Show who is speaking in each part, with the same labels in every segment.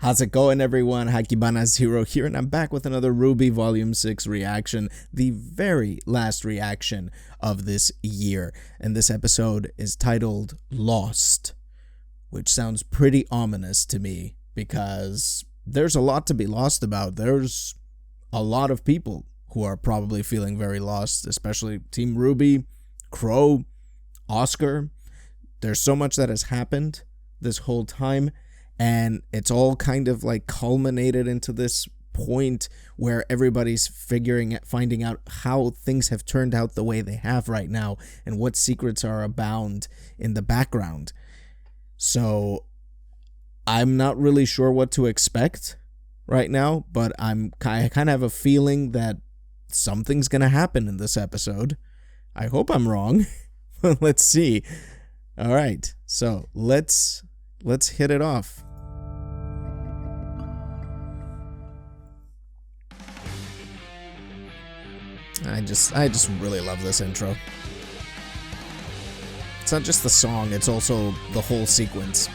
Speaker 1: How's it going, everyone? Akibana Zero here, and I'm back with another RWBY Volume 6 reaction, the very last reaction of this year. And this episode is titled Lost, which sounds pretty ominous to me because there's a lot to be lost about. There's a lot of people who are probably feeling very lost, especially Team RWBY, Crow, Oscar. There's so much that has happened this whole time, and it's all kind of like culminated into this point where everybody's finding out how things have turned out the way they have right now and what secrets are abound in the background. So I'm not really sure what to expect right now, but I kind of have a feeling that something's gonna happen in this episode. I hope I'm wrong. Let's see. All right, so let's hit it off. I just really love this intro. It's not just the song, it's also the whole sequence.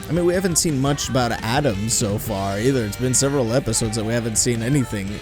Speaker 1: I mean, we haven't seen much about Adam so far either. It's been several episodes that we haven't seen anything.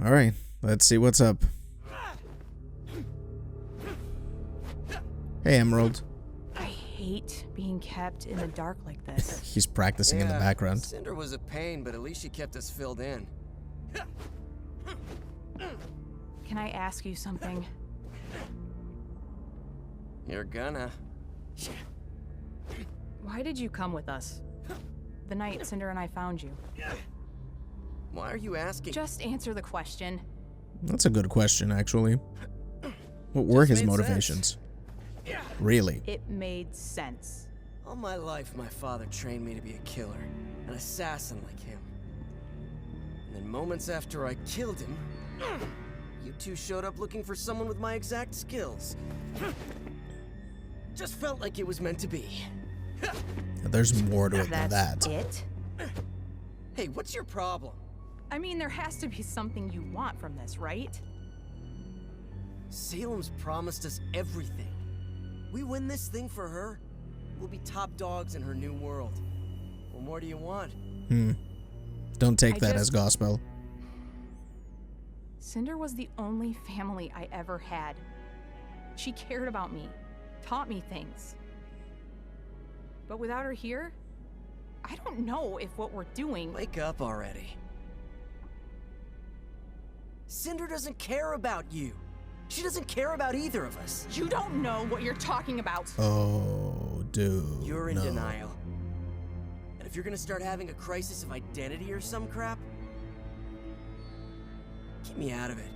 Speaker 1: All right, let's see what's up. Hey, Emerald.
Speaker 2: I hate being kept in the dark like this.
Speaker 1: He's practicing in the background.
Speaker 3: Cinder was a pain, but at least she kept us filled in.
Speaker 2: Can I ask you something?
Speaker 3: You're gonna.
Speaker 2: Why did you come with us? The night Cinder and I found you.
Speaker 3: Why are you asking?
Speaker 2: Just answer the question.
Speaker 1: That's a good question, actually. What were his motivations? Really?
Speaker 2: It made sense.
Speaker 3: All my life, my father trained me to be a killer, an assassin like him. And then moments after I killed him, you two showed up looking for someone with my exact skills. Just felt like it was meant to be.
Speaker 1: There's more to it than that.
Speaker 2: That's it?
Speaker 3: Hey, what's your problem?
Speaker 2: I mean, there has to be something you want from this, right?
Speaker 3: Salem's promised us everything. We win this thing for her, we'll be top dogs in her new world. What more do you want?
Speaker 1: Don't take that as gospel.
Speaker 2: Cinder was the only family I ever had. She cared about me, taught me things. But without her here, I don't know if what we're doing...
Speaker 3: Wake up already. Cinder doesn't care about you. She doesn't care about either of us.
Speaker 2: You don't know what you're talking about.
Speaker 1: Oh, dude.
Speaker 3: You're in denial. And if you're gonna start having a crisis of identity or some crap, get me out of it.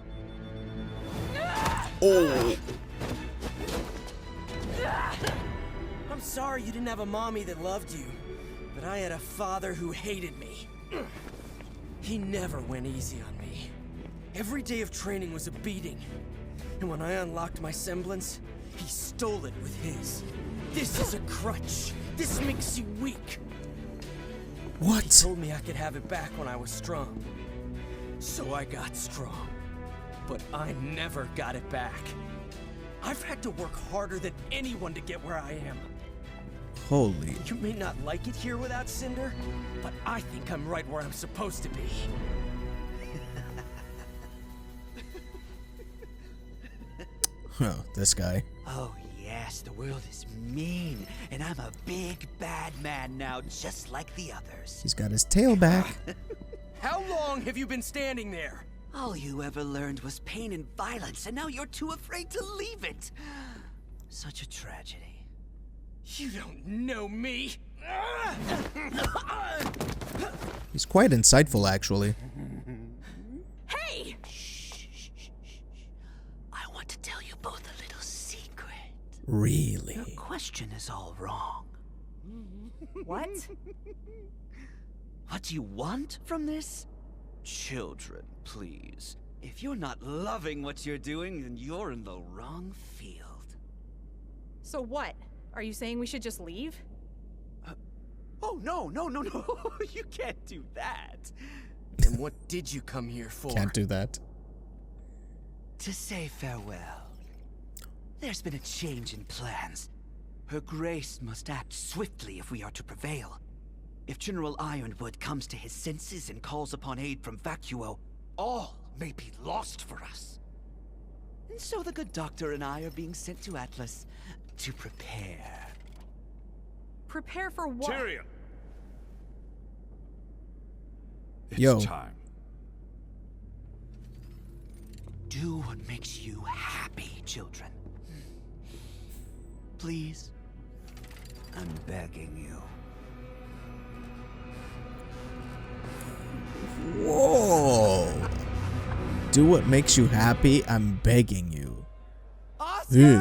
Speaker 1: Oh.
Speaker 3: I'm sorry you didn't have a mommy that loved you, but I had a father who hated me. He never went easy on me. Every day of training was a beating. And when I unlocked my semblance, he stole it with his. This is a crutch. This makes you weak.
Speaker 1: What?
Speaker 3: He told me I could have it back when I was strong. So I got strong. But I never got it back. I've had to work harder than anyone to get where I am.
Speaker 1: Holy.
Speaker 3: You may not like it here without Cinder, but I think I'm right where I'm supposed to be.
Speaker 1: Huh, this guy.
Speaker 4: Oh yes, the world is mean, and I'm a big bad man now, just like the others.
Speaker 1: He's got his tail back.
Speaker 3: How long have you been standing there?
Speaker 4: All you ever learned was pain and violence, and now you're too afraid to leave it. Such a tragedy.
Speaker 3: You don't know me.
Speaker 1: He's quite insightful, actually.
Speaker 2: Hey!
Speaker 4: I want to tell you both a little secret.
Speaker 1: Really?
Speaker 4: Your question is all wrong.
Speaker 2: What?
Speaker 4: What do you want from this? Children, please. If you're not loving what you're doing, then you're in the wrong field.
Speaker 2: So what? Are you saying we should just leave?
Speaker 4: Oh, no. You can't do that.
Speaker 3: Then what did you come here for?
Speaker 1: Can't do that.
Speaker 4: To say farewell. There's been a change in plans. Her Grace must act swiftly if we are to prevail. If General Ironwood comes to his senses and calls upon aid from Vacuo, all may be lost for us. And so the good doctor and I are being sent to Atlas to prepare.
Speaker 2: Prepare for what?
Speaker 5: Tyrion! It's
Speaker 1: Yo.
Speaker 5: time.
Speaker 4: Do what makes you happy, children. Please. I'm begging you.
Speaker 1: Whoa. Do what makes you happy. I'm begging you.
Speaker 3: Oscar!
Speaker 1: Ew.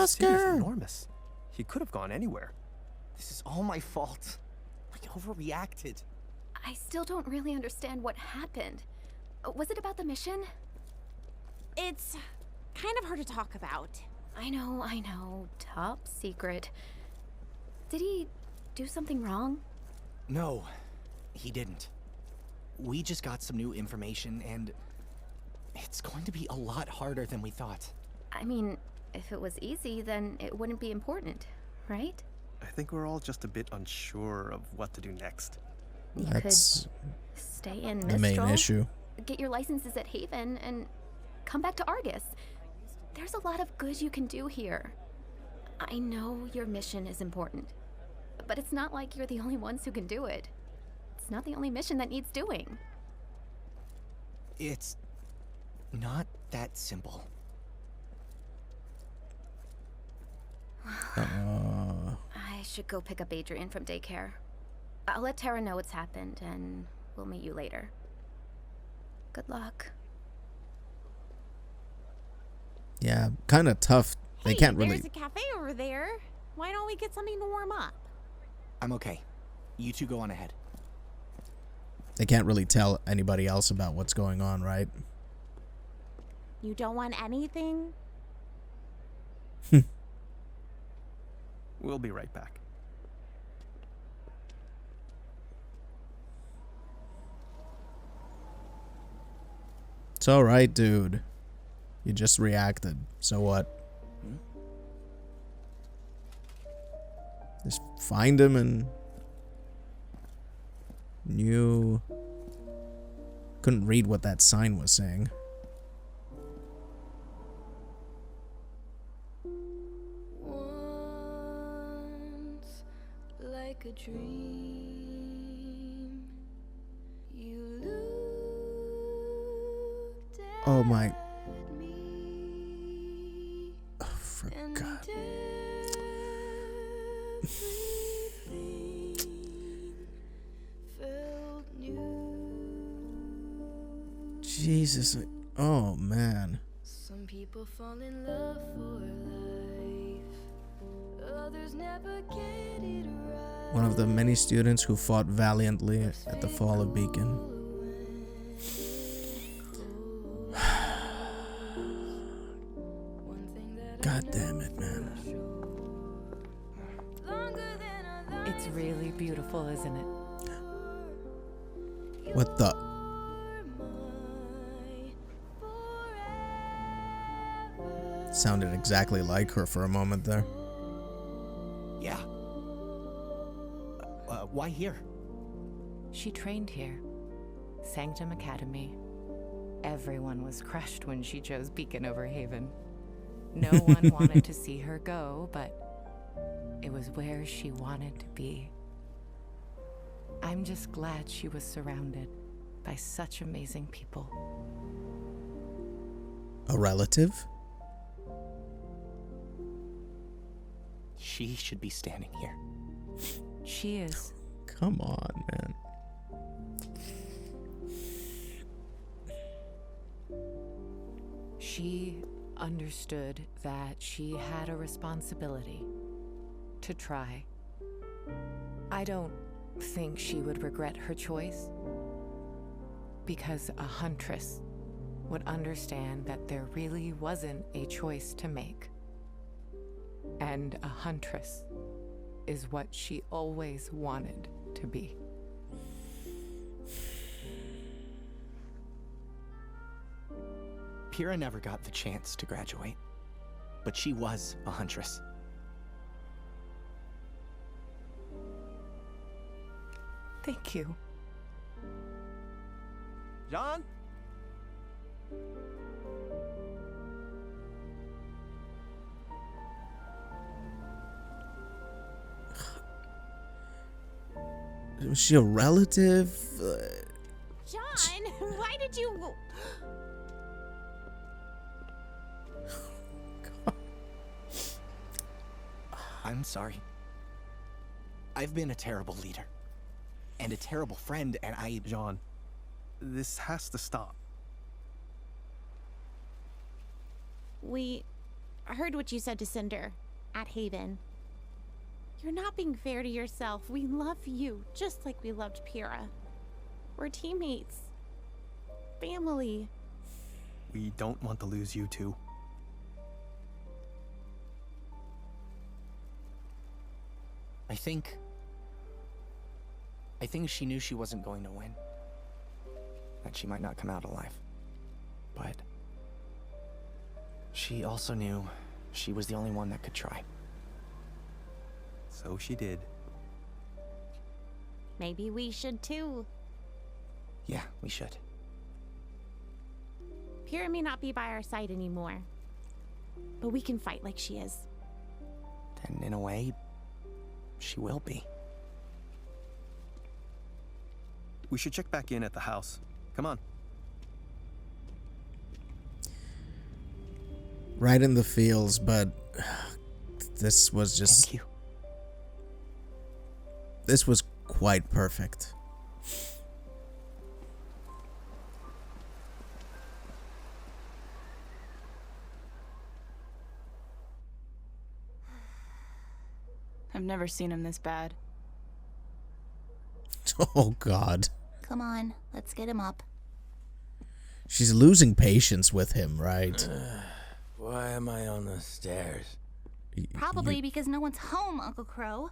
Speaker 3: City's
Speaker 1: Oscar.
Speaker 3: enormous. He could have gone anywhere. This is all my fault. I overreacted.
Speaker 6: I still don't really understand what happened. Was it about the mission?
Speaker 7: It's kind of hard to talk about.
Speaker 6: I know. Top secret. Did he do something wrong?
Speaker 8: No, he didn't. We just got some new information, and it's going to be a lot harder than we thought.
Speaker 6: I mean, if it was easy, then it wouldn't be important, right?
Speaker 9: I think we're all just a bit unsure of what to do next.
Speaker 6: You
Speaker 1: That's
Speaker 6: could stay in
Speaker 1: the main
Speaker 6: Mistral,
Speaker 1: issue.
Speaker 6: get your licenses at Haven, and come back to Argus. There's a lot of good you can do here. I know your mission is important, but it's not like you're the only ones who can do it. It's not the only mission that needs doing.
Speaker 8: It's not that simple.
Speaker 6: I should go pick up Adrian from daycare. I'll let Tara know what's happened, and we'll meet you later. Good luck.
Speaker 1: Yeah, kind of tough. They
Speaker 7: Hey,
Speaker 1: can't really.
Speaker 7: There's a cafe over there. Why don't we get something to warm up?
Speaker 8: I'm okay. You two go on ahead.
Speaker 1: They can't really tell anybody else about what's going on, right?
Speaker 7: You don't want anything?
Speaker 9: We'll be right back.
Speaker 1: It's alright, dude. You just reacted. So what? Just find him and... You... Couldn't read what that sign was saying.
Speaker 10: Once, like a dream, you looked at
Speaker 1: Oh my...
Speaker 10: me,
Speaker 1: Oh, for
Speaker 10: and
Speaker 1: God.
Speaker 10: everything felt new.
Speaker 1: Jesus. Oh, man.
Speaker 10: Some people fall in love for life, others never get it right.
Speaker 1: One of the many students who fought valiantly at the fall of Beacon. God damn it, man.
Speaker 2: It's really beautiful, isn't it?
Speaker 1: What the... Sounded exactly like her for a moment there.
Speaker 8: Yeah. Why here?
Speaker 5: She trained here. Sanctum Academy. Everyone was crushed when she chose Beacon over Haven. No one wanted to see her go, but it was where she wanted to be. I'm just glad she was surrounded by such amazing people.
Speaker 1: A relative?
Speaker 8: She should be standing here.
Speaker 5: She is.
Speaker 1: Come on, man.
Speaker 5: She understood that she had a responsibility to try. I don't think she would regret her choice, because a huntress would understand that there really wasn't a choice to make. And a huntress is what she always wanted to be.
Speaker 8: Pyrrha never got the chance to graduate, but she was a huntress.
Speaker 5: Thank you.
Speaker 9: John?
Speaker 1: Was she a relative?
Speaker 7: John, why did you...
Speaker 8: I'm sorry. I've been a terrible leader. And a terrible friend, and I...
Speaker 9: John, this has to stop.
Speaker 7: We heard what you said to Cinder at Haven. You're not being fair to yourself. We love you, just like we loved Pyrrha. We're teammates. Family.
Speaker 9: We don't want to lose you too.
Speaker 8: I think she knew she wasn't going to win. That she might not come out alive. But she also knew she was the only one that could try.
Speaker 9: So she did.
Speaker 7: Maybe we should too.
Speaker 8: Yeah, we should.
Speaker 7: Pyrrha may not be by our side anymore, but we can fight like she is.
Speaker 8: And in a way, she will be.
Speaker 9: We should check back in at the house. Come on.
Speaker 1: Right in the feels, but this was just...
Speaker 8: Thank you.
Speaker 1: This was quite perfect.
Speaker 11: I've never seen him this bad.
Speaker 1: Oh, God.
Speaker 12: Come on, let's get him up.
Speaker 1: She's losing patience with him, right?
Speaker 13: Why am I on the stairs?
Speaker 12: Probably because no one's home, Uncle Crow.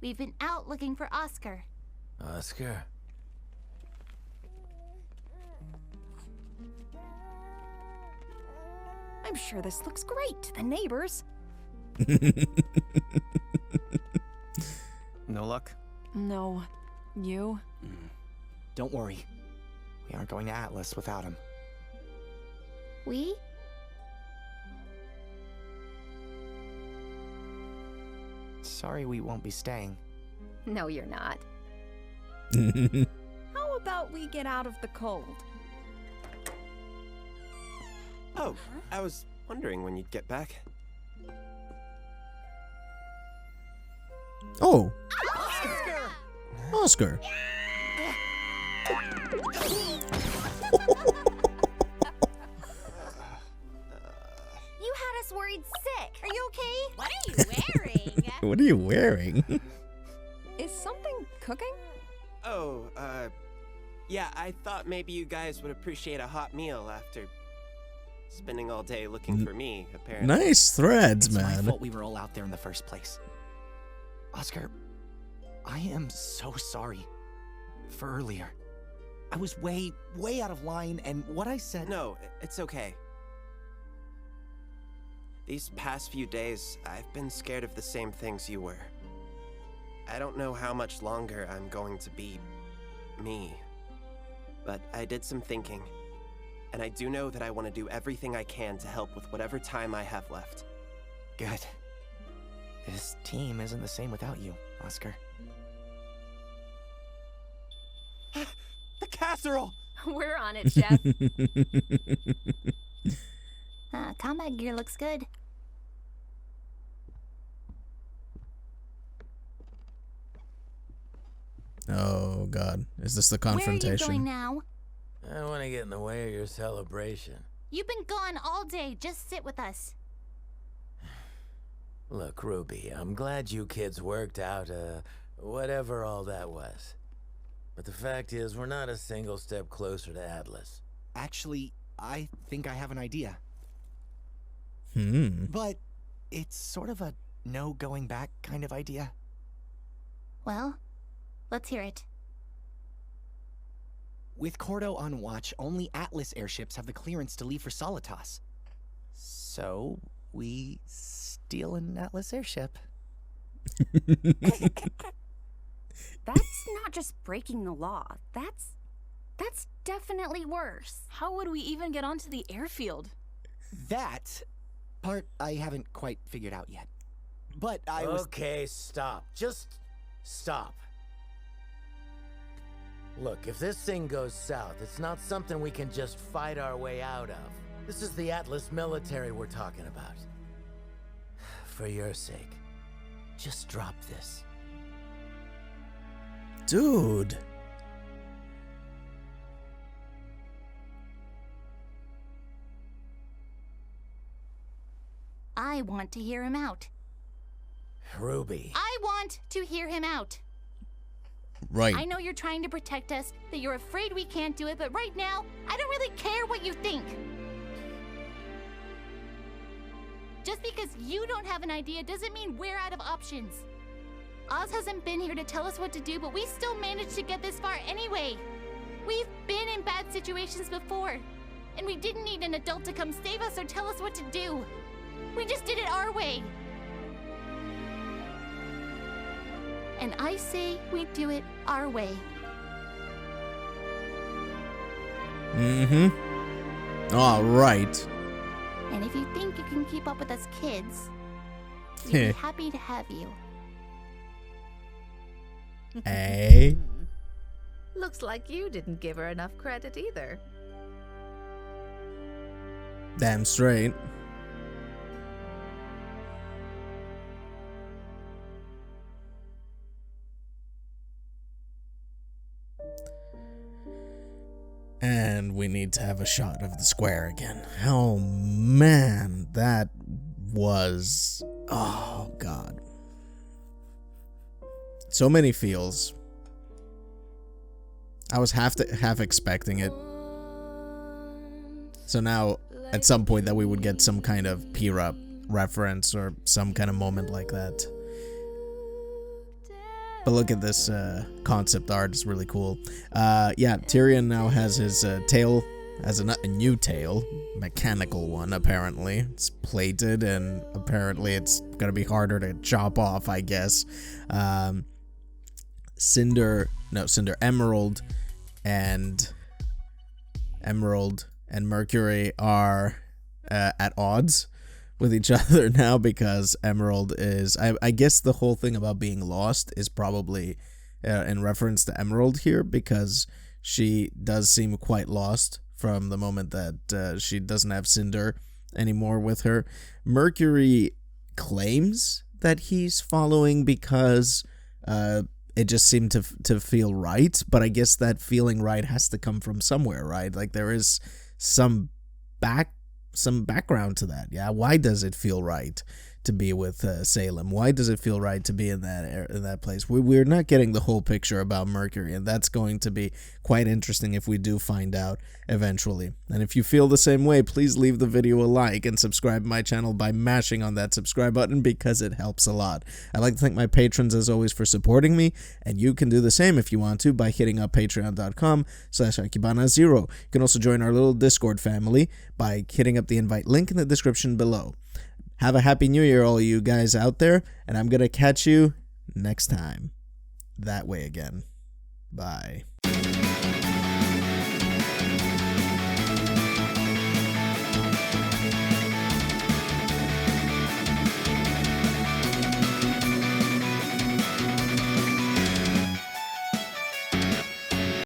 Speaker 12: We've been out looking for Oscar.
Speaker 13: Oscar?
Speaker 2: I'm sure this looks great to the neighbors.
Speaker 9: No luck?
Speaker 11: No. You?
Speaker 8: Don't worry. We aren't going to Atlas without him.
Speaker 12: We?
Speaker 8: Sorry we won't be staying.
Speaker 6: No, you're not.
Speaker 2: How about we get out of the cold?
Speaker 14: Oh, I was wondering when you'd get back.
Speaker 1: Oh,
Speaker 14: Oscar!
Speaker 1: Oscar.
Speaker 12: You had us worried sick. Are you okay?
Speaker 7: What are you wearing?
Speaker 1: What are you wearing?
Speaker 2: Is something cooking?
Speaker 14: Oh, yeah, I thought maybe you guys would appreciate a hot meal after spending all day looking for me, apparently.
Speaker 1: Nice threads,
Speaker 8: It's
Speaker 1: man.
Speaker 8: my fault we were all out there in the first place. Oscar, I am so sorry for earlier. I was way out of line, and what I said...
Speaker 14: No, it's okay. These past few days, I've been scared of the same things you were. I don't know how much longer I'm going to be me, but I did some thinking, and I do know that I want to do everything I can to help with whatever time I have left.
Speaker 8: Good. This team isn't the same without you, Oscar. The casserole!
Speaker 6: We're on it, Chef.
Speaker 12: Combat gear looks good.
Speaker 1: Oh God, is this the confrontation?
Speaker 12: Where are you going now?
Speaker 13: I don't want to get in the way of your celebration.
Speaker 12: You've been gone all day. Just sit with us.
Speaker 13: Look, RWBY, I'm glad you kids worked out, whatever all that was. But the fact is, we're not a single step closer to Atlas.
Speaker 8: Actually, I think I have an idea.
Speaker 1: Hmm.
Speaker 8: But it's sort of a no going back kind of idea.
Speaker 12: Well, let's hear it.
Speaker 8: With Cordo on watch, only Atlas airships have the clearance to leave for Solitas. So, we steal an Atlas airship.
Speaker 6: That's not just breaking the law. That's definitely worse.
Speaker 11: How would we even get onto the airfield?
Speaker 8: That part I haven't quite figured out yet. But I was...
Speaker 13: Okay, stop. Just stop. Look, if this thing goes south, it's not something we can just fight our way out of. This is the Atlas military we're talking about. For your sake, just drop this.
Speaker 1: Dude.
Speaker 12: I want to hear him out.
Speaker 13: RWBY.
Speaker 12: I want to hear him out.
Speaker 1: Right.
Speaker 12: I know you're trying to protect us, that you're afraid we can't do it, but right now, I don't really care what you think. Just because you don't have an idea doesn't mean we're out of options. Oz hasn't been here to tell us what to do, but we still managed to get this far anyway. We've been in bad situations before, and we didn't need an adult to come save us or tell us what to do. We just did it our way. And I say we do it our way.
Speaker 1: Mm-hmm. All right.
Speaker 12: And if you think you can keep up with us kids, we'd be happy to have you.
Speaker 1: Hey.
Speaker 5: Looks like you didn't give her enough credit either.
Speaker 1: Damn straight. And we need to have a shot of the square again. Oh man, that was... Oh God. So many feels. I was half expecting it. So now, at some point that we would get some kind of Pyrrha reference or some kind of moment like that. But look at this concept art, it's really cool. Yeah, Tyrion now has his tail, has a new tail, mechanical one apparently. It's plated and apparently it's gonna be harder to chop off, I guess. Emerald and Mercury are at odds with each other now because Emerald is... I guess the whole thing about being lost is probably in reference to Emerald here, because she does seem quite lost from the moment that she doesn't have Cinder anymore with her. Mercury claims that he's following because it just seemed to feel right, but I guess that feeling right has to come from somewhere, right? Like there is some background to that. Yeah, why does it feel right to be with Salem? Why does it feel right to be in that place? We're not getting the whole picture about Mercury, and that's going to be quite interesting if we do find out eventually. And if you feel the same way, please leave the video a like and subscribe to my channel by mashing on that subscribe button, because it helps a lot. I'd like to thank my patrons as always for supporting me, and you can do the same if you want to by hitting up patreon.com/Akibana0. You can also join our little Discord family by hitting up the invite link in the description below. Have a happy new year, all you guys out there, and I'm gonna catch you next time. That way again. Bye.